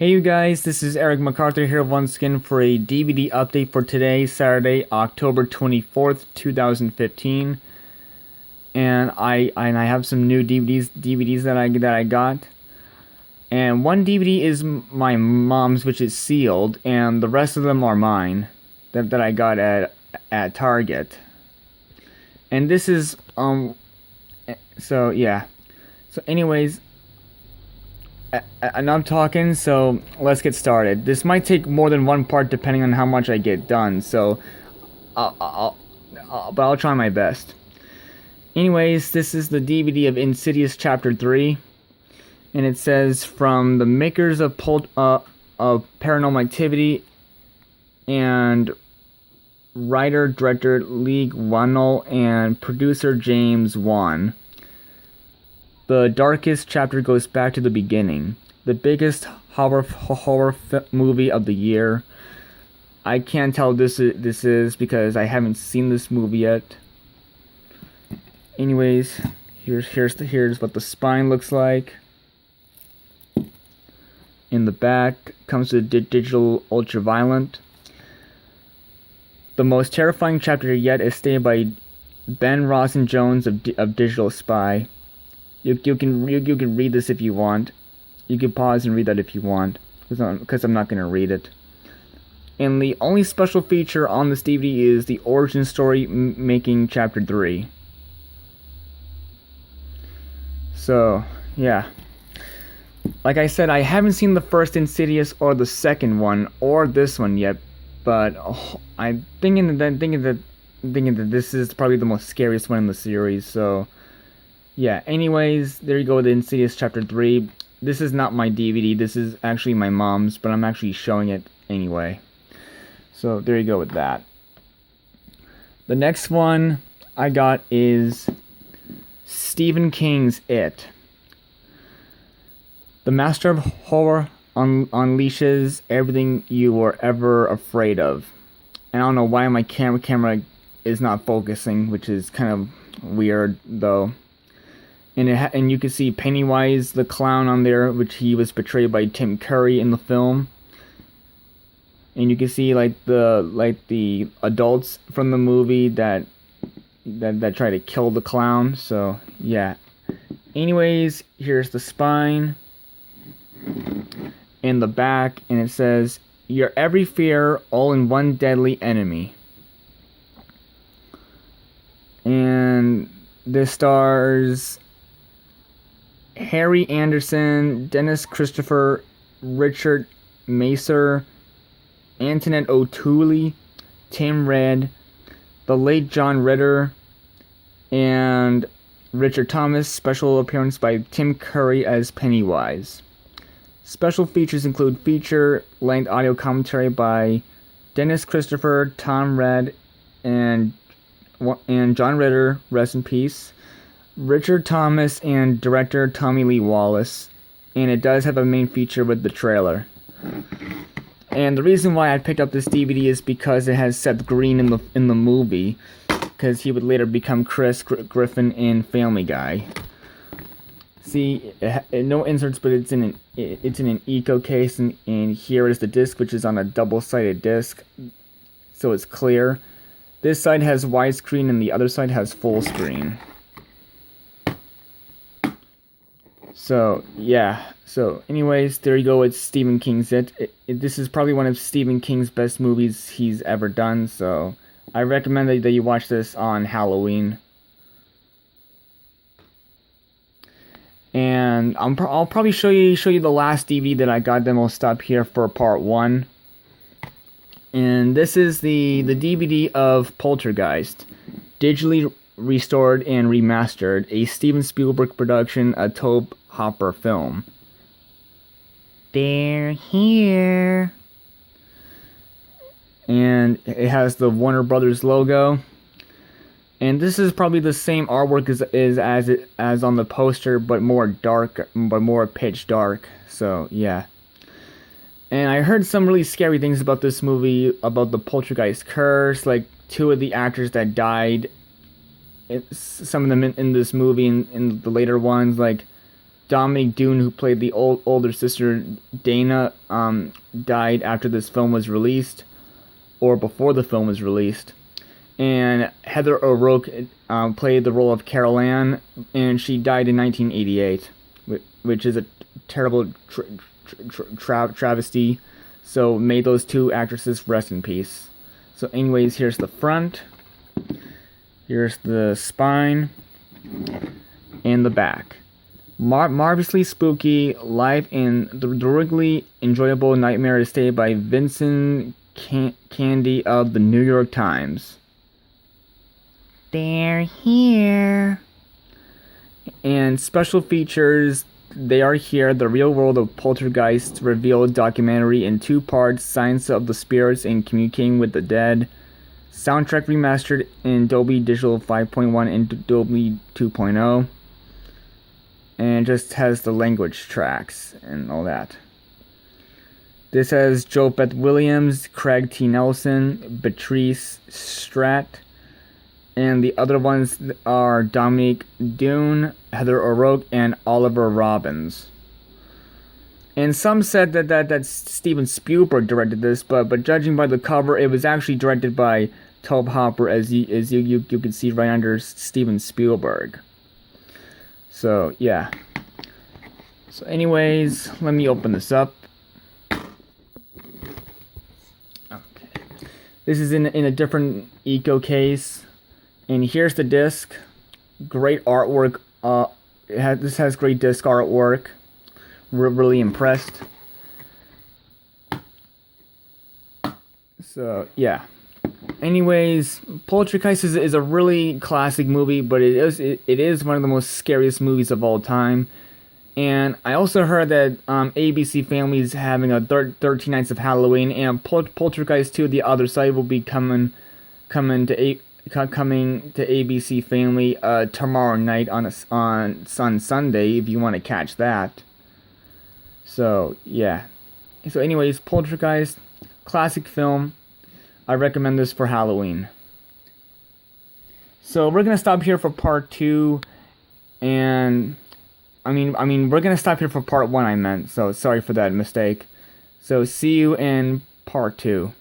Hey you guys, this is Eric MacArthur here once again for a DVD update for today, Saturday, October 24th, 2015. And I have some new DVDs that I got. And one DVD is my mom's, which is sealed, and the rest of them are mine that I got at Target. And this is so yeah. So anyways, enough talking, so let's get started. This might take more than one part depending on how much I get done, so but I'll try my best. Anyways, this is the DVD of Insidious Chapter 3, and it says, from the makers of Paranormal Activity and writer-director Lee Whannell and producer James Wan. The darkest chapter goes back to the beginning. The biggest horror movie of the year. I can't tell this is because I haven't seen this movie yet. Anyways, here's what the spine looks like. In the back comes the digital ultraviolet. The most terrifying chapter yet is stated by Ben Rosen-Jones of Digital Spy. You can read this if you want. You can pause and read that if you want, because I'm not gonna read it. And the only special feature on this DVD is the origin story making Chapter 3. So yeah, like I said, I haven't seen the first Insidious or the second one or this one yet, but I'm thinking that this is probably the most scariest one in the series. So. Yeah, anyways, there you go with Insidious Chapter 3. This is not my DVD, this is actually my mom's, but I'm actually showing it anyway. So there you go with that. The next one I got is Stephen King's It. The master of horror unleashes everything you were ever afraid of. And I don't know why my camera is not focusing, which is kind of weird though. And you can see Pennywise the clown on there, which he was portrayed by Tim Curry in the film. And you can see the adults from the movie that try to kill the clown. So yeah. Anyways, here's the spine in the back, and it says, "Your every fear, all in one deadly enemy." And this stars Harry Anderson, Dennis Christopher, Richard Masur, Antoinette O'Toole, Tim Red, the late John Ritter, and Richard Thomas. Special appearance by Tim Curry as Pennywise. Special features include feature-length audio commentary by Dennis Christopher, Tom Red, and John Ritter, rest in peace, Richard Thomas, and director Tommy Lee Wallace. And it does have a main feature with the trailer. And the reason why I picked up this DVD is because it has Seth Green in the movie, because he would later become Chris Griffin in Family Guy. See, no inserts, but it's in an eco case, and here is the disc, which is on a double-sided disc, so it's clear. This side has widescreen, and the other side has full screen. So yeah. So anyways, there you go with Stephen King's It. This is probably one of Stephen King's best movies he's ever done. So I recommend that you watch this on Halloween. And I'll probably show you the last DVD that I got. Then we'll stop here for part 1. And this is the DVD of Poltergeist, digitally restored and remastered, a Steven Spielberg production, a Tobe Hopper film. They're here. And it has the Warner Brothers logo. And this is probably the same artwork as on the poster, but more dark, but more pitch dark. So yeah. And I heard some really scary things about this movie, about the Poltergeist curse. Like 2 of the actors that died, some of them in this movie, and in the later ones, like Dominic Dune, who played the older sister Dana, died after this film was released, or before the film was released. And Heather O'Rourke played the role of Carol Ann, and she died in 1988, which is a terrible travesty. So may those two actresses rest in peace. So anyways, here's the front, here's the spine, and the back. Marvelously spooky, live in the thoroughly enjoyable Nightmare Stay by Vincent Candy of the New York Times. They're here. And special features, they are here. The Real World of Poltergeist revealed documentary in 2 parts, Science of the Spirits and Communicating with the Dead. Soundtrack remastered in Dolby Digital 5.1 and Dolby 2.0. And just has the language tracks and all that. This has JoBeth Williams, Craig T. Nelson, Beatrice Stratt, and the other ones are Dominic Dune, Heather O'Rourke, and Oliver Robbins. And some said that Steven Spielberg directed this, but judging by the cover, it was actually directed by Tobe Hooper, as you can see right under Steven Spielberg. So yeah. So anyways, let me open this up. Okay. This is in a different eco case. And here's the disc. Great artwork. This has great disc artwork. We're really impressed. So yeah. Anyways, Poltergeist is a really classic movie, but it is one of the most scariest movies of all time. And I also heard that ABC Family is having a 13 Nights of Halloween, and Poltergeist 2: The Other Side will be coming to ABC Family tomorrow night on Sunday, if you want to catch that. So yeah. So anyways, Poltergeist, classic film. I recommend this for Halloween. So we're gonna stop here for part 2, and I mean we're gonna stop here for part 1. I meant, so sorry for that mistake. So see you in part 2.